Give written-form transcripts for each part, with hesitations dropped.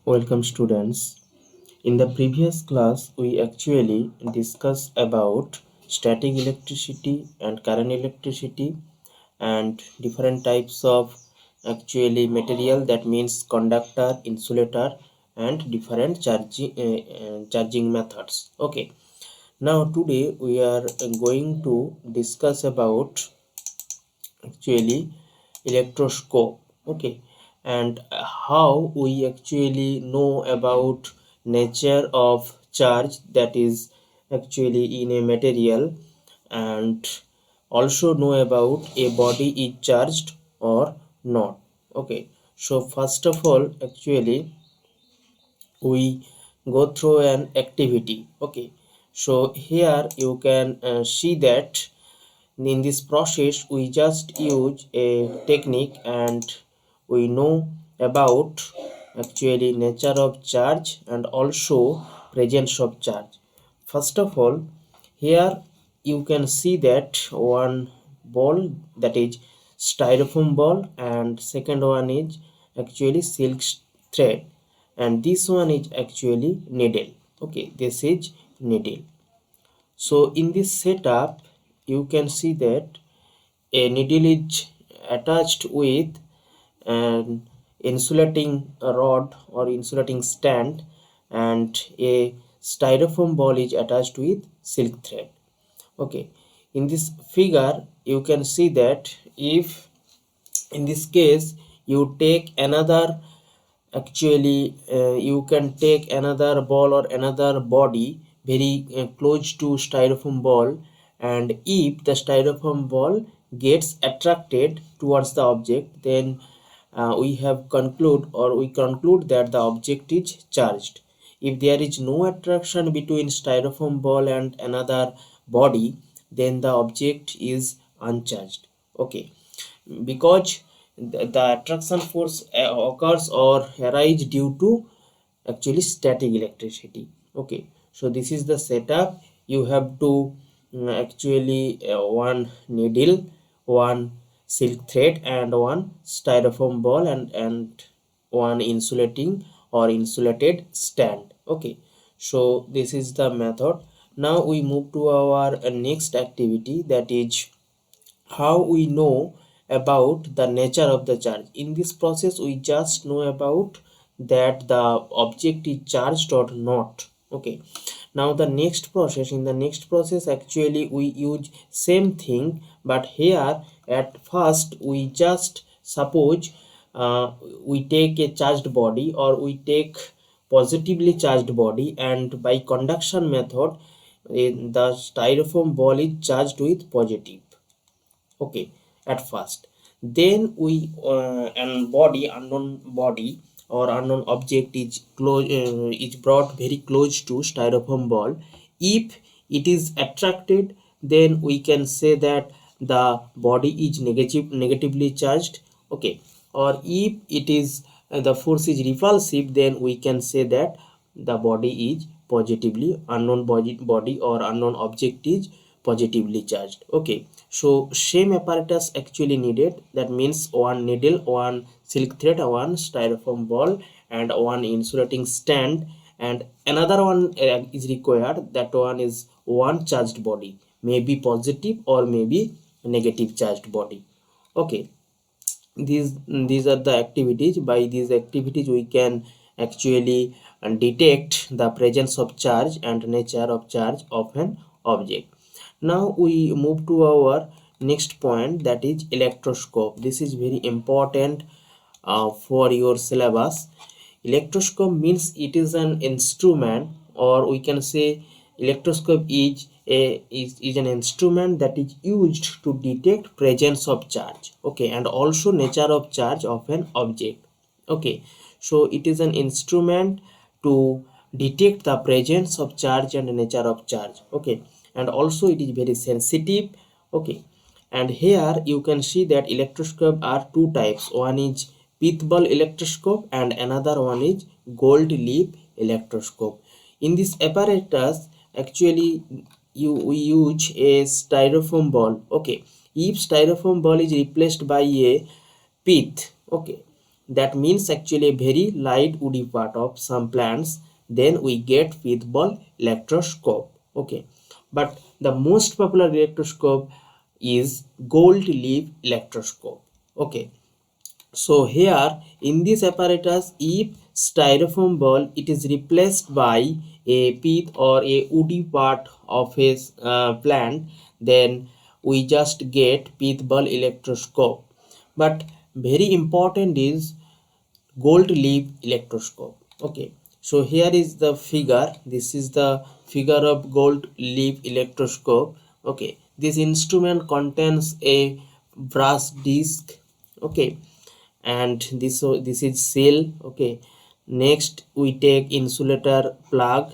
Welcome students. In the previous class, we actually discussed about static electricity and current electricity and different types of actually material, that means conductor, insulator and different charging methods. Okay. Now today we are going to discuss about actually electroscope. Okay, and how we actually know about nature of charge, that is actually in a material, and also know about a body is charged or not. Okay, so first of all actually we go through an activity. Okay, so here you can see that in this process we just use a technique and we know about actually nature of charge and also presence of charge. First of all, here you can see that one ball, that is styrofoam ball, and second one is actually silk thread, and this one is actually needle. Okay, this is needle. So in this setup you can see that a needle is attached with an insulating rod or insulating stand, and a styrofoam ball is attached with silk thread. Okay, in this figure you can see that if in this case you take another, actually you can take another ball or another body very close to styrofoam ball, and if the styrofoam ball gets attracted towards the object, then we have conclude or we conclude that the object is charged. If there is no attraction between styrofoam ball and another body, then the object is uncharged. Okay, because the attraction force occurs or arise due to actually static electricity. Okay, so this is the setup. You have to actually one needle, one silk thread and one styrofoam ball, and one insulating or insulated stand. Okay, so this is the method. Now we move to our next activity, that is how we know about the nature of the charge. In this process we just know about that the object is charged or not. Okay, now the next process, in the next process actually we use same thing, but here at first we just suppose we take a charged body or we take positively charged body, and by conduction method the styrofoam ball is charged with positive. Okay, at first, then we an body, unknown body or unknown object is close, is brought very close to styrofoam ball. If it is attracted, then we can say that the body is negatively charged. Okay, or if it is the force is repulsive, then we can say that the body is positively, unknown body or unknown object is positively charged. Okay, so same apparatus actually needed, that means one needle, one silk thread, one styrofoam ball and one insulating stand, and another one is required, that one is one charged body, maybe positive or maybe negative charged body. Okay, these are the activities. By these activities we can actually detect the presence of charge and nature of charge of an object. Now we move to our next point, that is electroscope. This is very important for your syllabus. Electroscope means it is an instrument, or we can say electroscope is an instrument that is used to detect presence of charge. Okay, and also nature of charge of an object. Okay, so it is an instrument to detect the presence of charge and nature of charge. Okay, and also it is very sensitive. Okay, and here you can see that electroscope are two types. One is pith ball electroscope and another one is gold leaf electroscope. In this apparatus actually we use a styrofoam ball. Okay, if styrofoam ball is replaced by a pith, okay, that means actually a very light woody part of some plants, then we get pith ball electroscope. Okay, but the most popular electroscope is gold leaf electroscope. Okay, so here in this apparatus, if styrofoam ball it is replaced by a pith or a woody part of his plant, then we just get pith ball electroscope. But very important is gold leaf electroscope. Okay, so here is the figure. This is the figure of gold leaf electroscope. Okay, this instrument contains a brass disc. Okay, and this is cell. Okay, next we take insulator plug,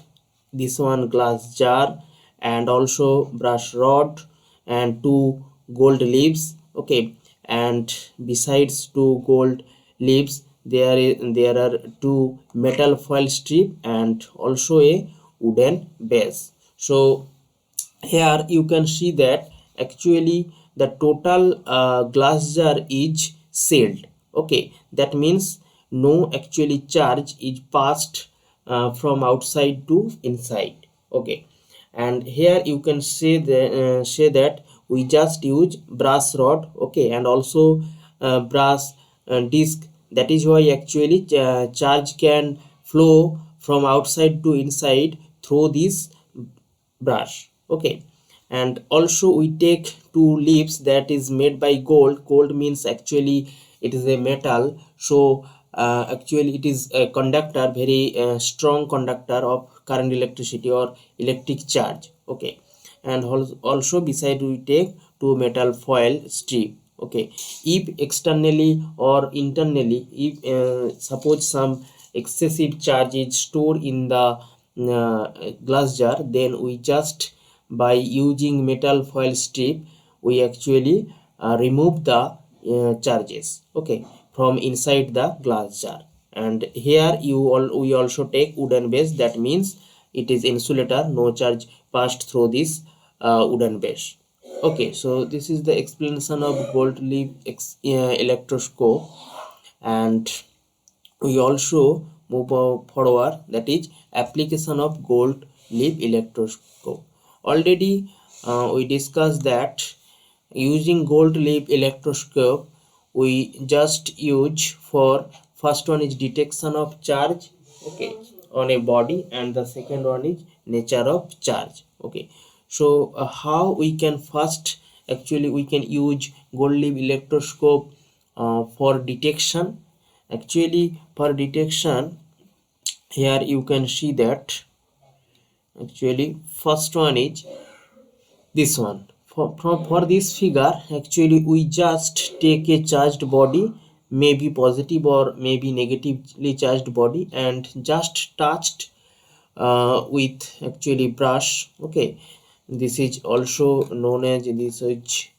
this one glass jar, and also brush rod and two gold leaves. Okay, and besides two gold leaves there are two metal foil strip and also a wooden base. So here you can see that actually the total glass jar is sealed. Okay, that means no actually charge is passed from outside to inside. Okay, and here you can say that we just use brass rod. Okay, and also brass disc. That is why actually charge can flow from outside to inside through this brush. Okay, and also we take two leaves that is made by gold means actually it is a metal. So actually it is a conductor, very strong conductor of current, electricity or electric charge. Okay, and also beside we take two metal foil strip. Okay, if externally or internally, if suppose some excessive charge is stored in the glass jar, then we just by using metal foil strip we actually remove the charges. Okay, from inside the glass jar. And here we also take wooden base, that means it is insulator, no charge passed through this wooden base. Okay, so this is the explanation of gold leaf electroscope. And we also move forward, that is application of gold leaf electroscope. Already we discussed that using gold leaf electroscope we just use for first one is detection of charge. Okay, on a body, and the second one is nature of charge. Okay, so how we can first actually we can use gold leaf electroscope for detection. Actually for detection, here you can see that actually first one is this one. For this figure, actually we just take a charged body, maybe positive or maybe negatively charged body, and just touched with actually brush. Okay, this is also known as, this is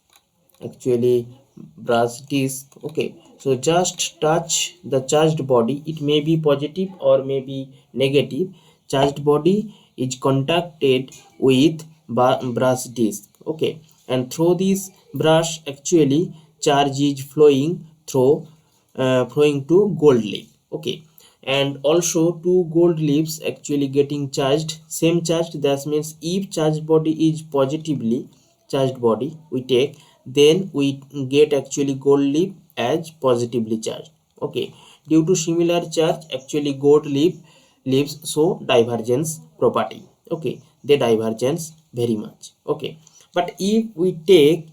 actually brass disc. Okay, so just touch the charged body, it may be positive or maybe negative. Charged body is contacted with brass disc. Okay, and through this brush actually charge is flowing to gold leaf. Okay, and also two gold leaves actually getting charged, same charged. That means if charged body is positively charged body we take, then we get actually gold leaf as positively charged. Okay, due to similar charge actually gold leaves show divergence property. Okay, they divergence very much. Okay, but if we take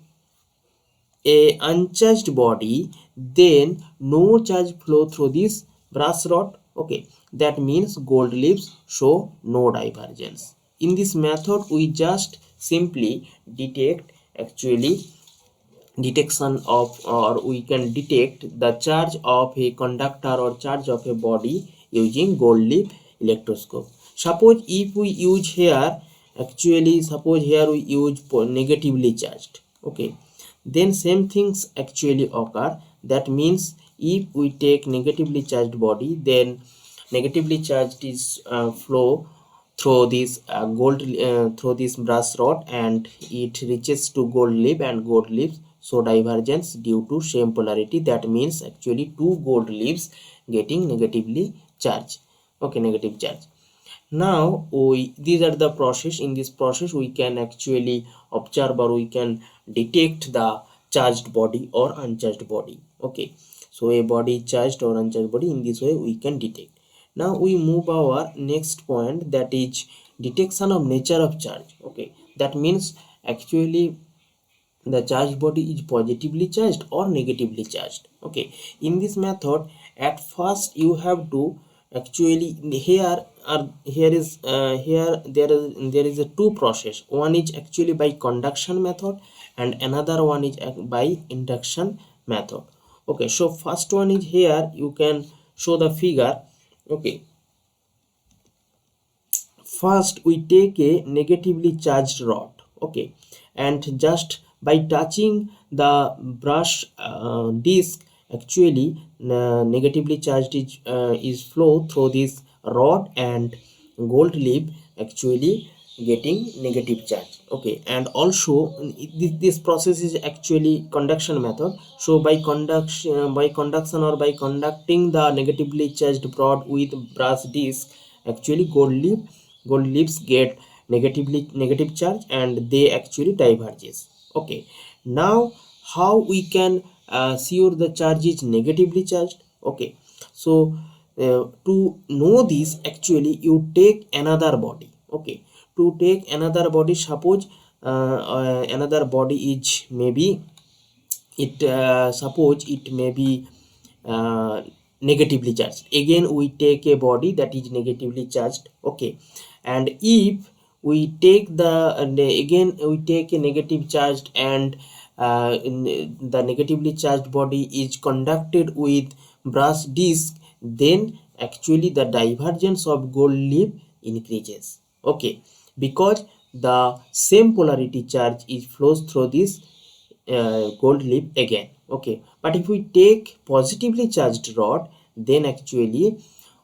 a uncharged body, then no charge flow through this brass rod. Okay, that means gold leaves show no divergence. In this method we just simply detect actually detection of, or we can detect the charge of a conductor or charge of a body using gold leaf electroscope. Suppose if we use here, actually suppose here we use negatively charged. Okay, then same things actually occur. That means if we take negatively charged body, then negatively charged is flow through this through this brass rod, and it reaches to gold leaf, and gold leaf show divergence due to same polarity. That means actually two gold leaves getting negatively charged. Okay, negative charge. Now these are the process. In this process we can actually observe or we can detect the charged body or uncharged body. Okay, so a body charged or uncharged body, in this way we can detect. Now we move our next point, that is detection of nature of charge. Okay, that means actually the charged body is positively charged or negatively charged. Okay, in this method at first you have to actually, here there is a two process. One is actually by conduction method and another one is by induction method. Okay, so first one is, here you can show the figure. Okay, first we take a negatively charged rod. Okay, and just by touching the brush disc, actually negatively charged is flow through this rod, and gold leaf actually getting negative charge. Okay, and also this process is actually conduction method. So by conduction or by conducting the negatively charged rod with brass disc, actually gold leaves get negative charge and they actually diverges. Okay, now how we can sure the charge is negatively charged? Okay, so to know this, actually you take another body. Okay, to take another body, suppose another body is maybe, it suppose it may be uh, negatively charged. Again we take a body that is negatively charged. Okay, and if we take again we take a negative charged, and the negatively charged body is conducted with brass disc, then actually the divergence of gold leaf increases. Okay, because the same polarity charge is flows through this gold leaf again. Okay, but if we take positively charged rod, then actually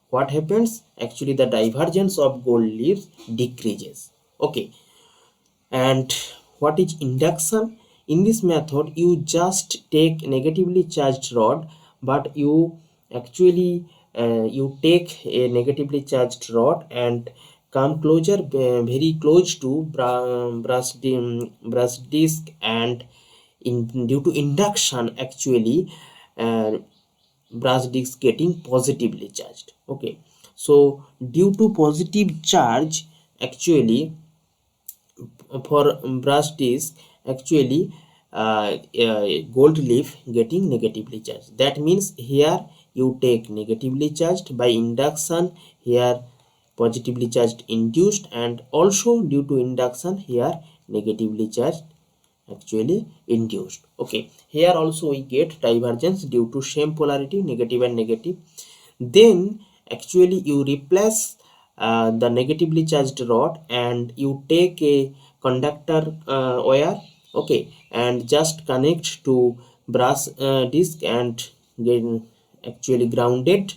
what happens, actually the divergence of gold leaves decreases. Okay, and what is induction? In this method you just take negatively charged rod, but you actually you take a negatively charged rod and come closer, very close to brass disc, and due to induction, actually uh, brass disc getting positively charged. Okay, so due to positive charge, actually for brass disc, actually gold leaf getting negatively charged. That means here you take negatively charged, by induction here positively charged induced, and also due to induction here negatively charged actually induced. Okay, here also we get divergence due to same polarity, negative and negative. Then actually you replace the negatively charged rod and you take a conductor wire. Okay, and just connect to brass disc and get actually grounded.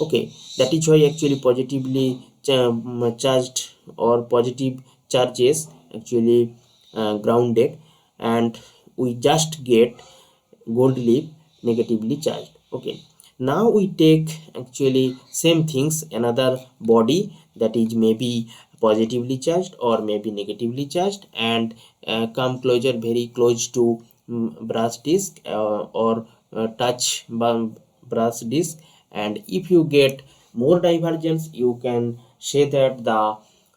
Okay, that is why actually positively charged or positive charges actually grounded, and we just get gold leaf negatively charged. Okay, now we take actually same things, another body that is maybe positively charged or maybe negatively charged, and come closer, very close to brass disc or touch brass disc, and if you get more divergence, you can say that the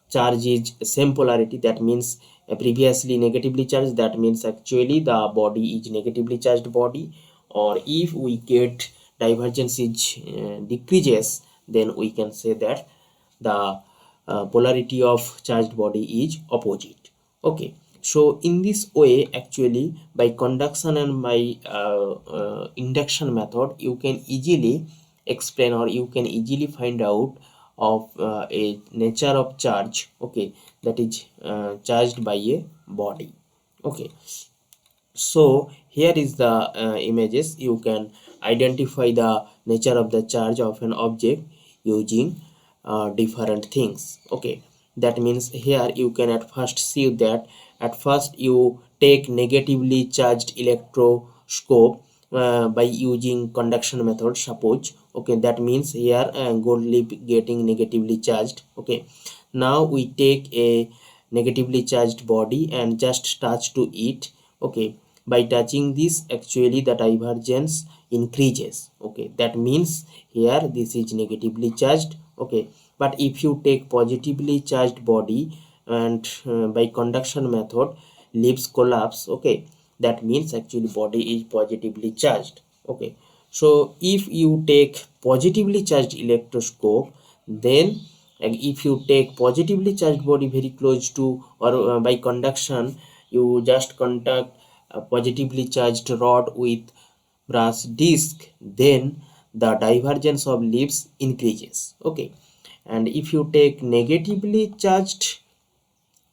charge is same polarity. That means previously negatively charged, that means actually the body is negatively charged body. Or if we get divergence is decreases, then we can say that the polarity of charged body is opposite. Okay, so in this way, actually by conduction and by induction method, you can easily explain or you can easily find out of a nature of charge. Okay, that is charged by a body. Okay, so here is the images. You can identify the nature of the charge of an object using different things. Okay, that means here you can at first see that at first you take negatively charged electroscope by using conduction method, suppose, okay, that means here gold leaf getting negatively charged. Okay, now we take a negatively charged body and just touch to it. Okay, by touching this, actually the divergence increases. Okay, that means here this is negatively charged. Okay, but if you take positively charged body and by conduction method, leaves collapse. Okay, that means actually body is positively charged. Okay, so if you take positively charged electroscope, then if you take positively charged body very close to, or by conduction, you just contact a positively charged rod with brass disc, then the divergence of leaves increases. Okay, and if you take negatively charged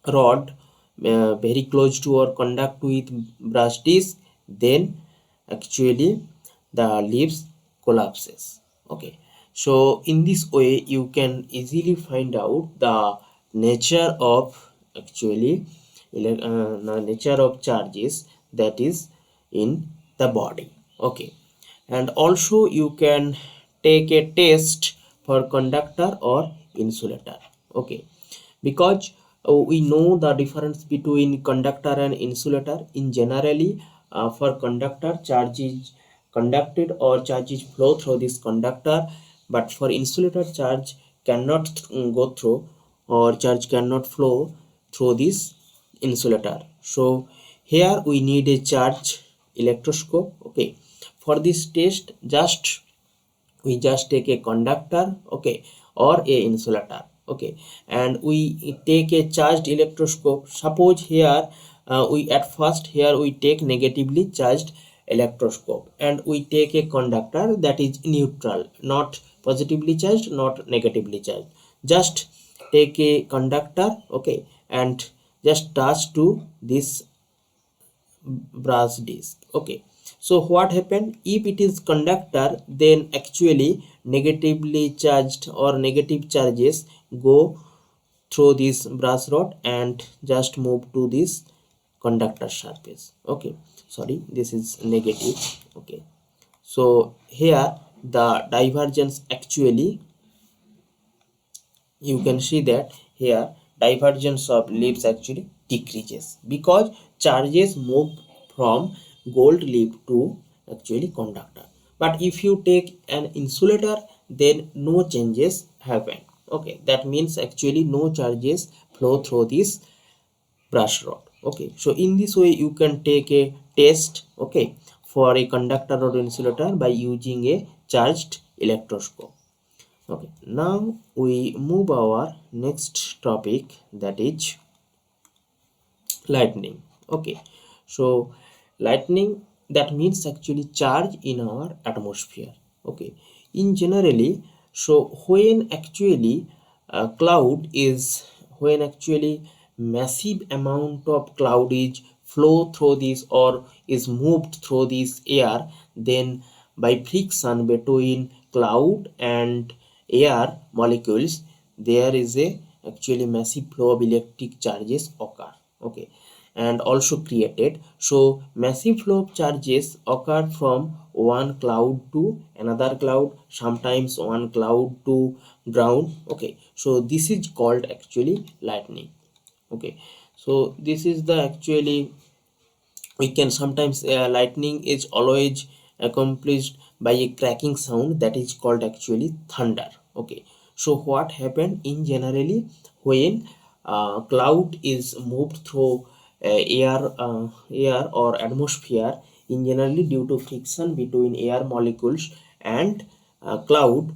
rod very close to or conduct with brass disc, then actually the leaves collapses. Okay, so in this way you can easily find out the nature of actually the nature of charges that is in the body. Okay, and also you can take a test for conductor or insulator. Okay, because we know the difference between conductor and insulator. In generally, for conductor, charge is conducted or charges flow through this conductor, but for insulator, charge cannot go through, or charge cannot flow through this insulator. So here we need a charge electroscope. Okay, for this test, we just take a conductor, okay, or a insulator. Okay, and we take a charged electroscope. Suppose here we at first here we take negatively charged electroscope, and we take a conductor that is neutral, not positively charged, not negatively charged. Just take a conductor, okay, and just touch to this brass disc. Okay, so what happened if it is conductor, then actually negatively charged or negative charges go through this brass rod and just move to this conductor surface. Okay, sorry, this is negative. Okay, so here the divergence actually, you can see that here divergence of leaves actually decreases because charges move from gold leaf to actually conductor. But if you take an insulator, then no changes happen. Okay, that means actually no charges flow through this brush rod. Okay, so in this way you can take a test, okay, for a conductor or insulator by using a charged electroscope. Okay, now we move our next topic, that is lightning. Okay, so lightning, that means actually charge in our atmosphere. Okay, in generally, so when actually massive amount of cloud is flow through this or is moved through this air, then by friction between cloud and air molecules, there is a actually massive flow of electric charges occur. Okay, and also created. So massive flow of charges occur from one cloud to another cloud, sometimes one cloud to ground. Okay, so this is called actually lightning. Okay, so this is the actually, we can sometimes lightning is always accomplished by a cracking sound, that is called actually thunder. Okay, so what happened in generally when cloud is moved through air or atmosphere, in generally due to friction between air molecules and cloud,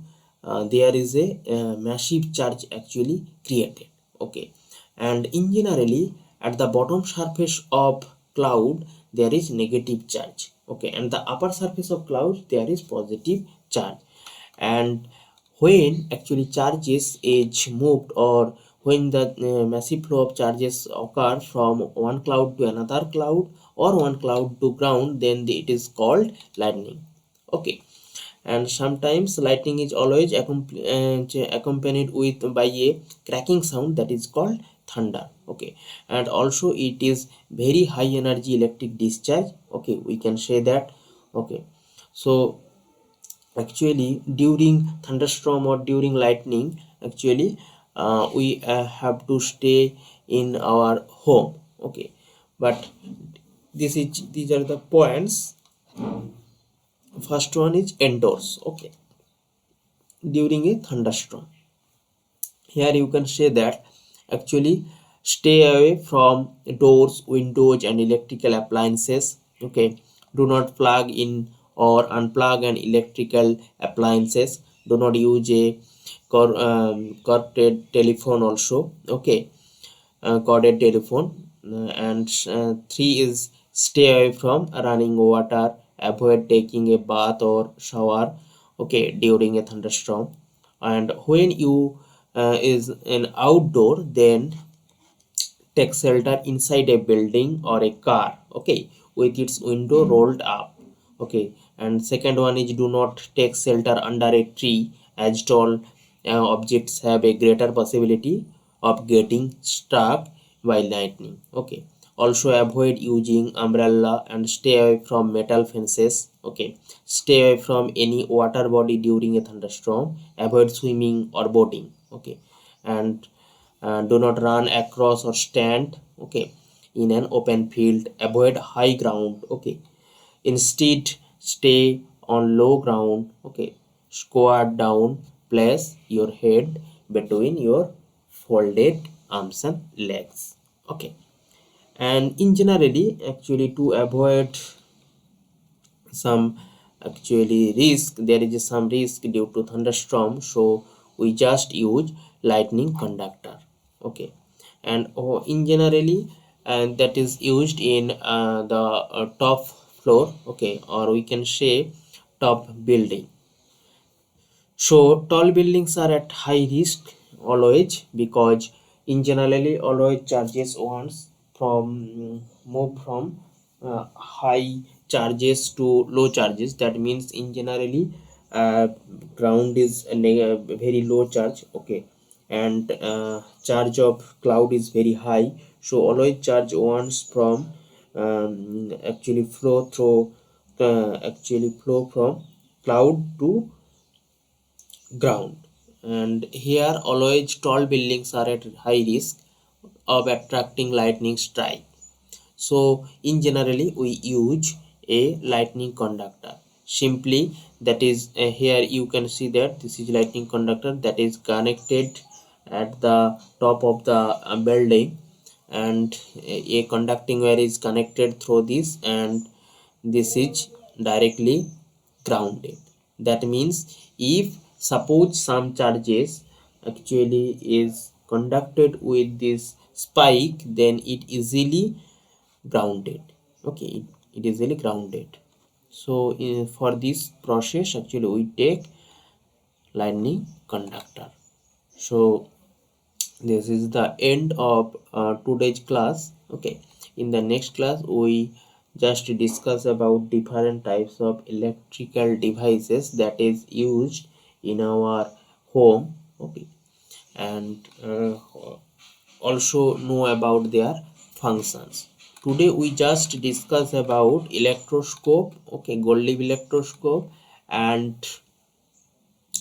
there is a massive charge actually created. Okay, and in generally at the bottom surface of cloud there is negative charge. Okay, and the upper surface of cloud there is positive charge. And when actually charges is moved, or when the massive flow of charges occur from one cloud to another cloud or one cloud to ground, then it is called lightning. Okay, and sometimes lightning is always accompanied with by a cracking sound, that is called thunder. Okay, and also it is very high energy electric discharge. Okay, we can say that. Okay, so actually during thunderstorm or during lightning, actually we have to stay in our home. Okay, but these are the points. First one is indoors. Okay, during a thunderstorm, here you can say that actually stay away from doors, windows and electrical appliances. Okay, do not plug in or unplug an electrical appliances. Do not use a corded telephone also. Okay, corded telephone. And three is stay away from running water. Avoid taking a bath or shower, okay, during a thunderstorm. And when you is an outdoor, then take shelter inside a building or a car, okay, with its window rolled up. Okay, and second one is do not take shelter under a tree, as tall objects have a greater possibility of getting struck by lightning. Okay, also avoid using umbrella and stay away from metal fences. Okay, stay away from any water body during a thunderstorm. Avoid swimming or boating. Okay, and do not run across or stand, okay, in an open field. Avoid high ground. Okay, instead stay on low ground. Okay, squat down, place your head between your folded arms and legs. Okay, and in generally, actually, to avoid some actually risk, there is some risk due to thunderstorm, so we just use lightning conductor. Okay, and in generally, and that is used in the top floor. Okay, or we can say top building. So tall buildings are at high risk always, because in generally always charges once from move from high charges to low charges. That means in generally uh, ground is a very low charge. Okay, and charge of cloud is very high. So always charge once from actually flow through actually flow from cloud to ground. And here always tall buildings are at high risk of attracting lightning strike. So in generally we use a lightning conductor. Simply, that is here you can see that this is lightning conductor that is connected at the top of the building, and a conducting wire is connected through this, and this is directly grounded. That means if suppose some charges actually is conducted with this spike, then it easily grounded. Okay, it is really grounded. So for this process actually we take lightning conductor. So this is the end of today's class. Okay, in the next class we just discuss about different types of electrical devices that is used in our home. Okay, and also know about their functions. Today we just discuss about electroscope. Okay, Gottlieb electroscope, and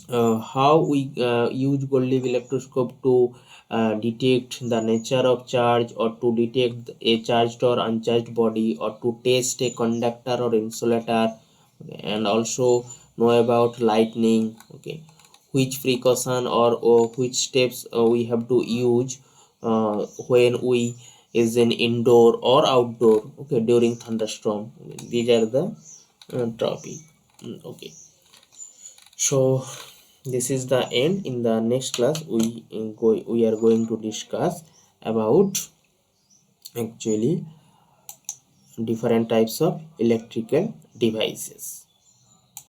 how we use Gottlieb electroscope to detect the nature of charge, or to detect a charged or uncharged body, or to test a conductor or insulator. Okay, and also know about lightning. Okay, which precaution or which steps we have to use when we is in indoor or outdoor, okay, during thunderstorm. These are the topic. Okay, so this is the end. In the next class we are going to discuss about actually different types of electrical devices.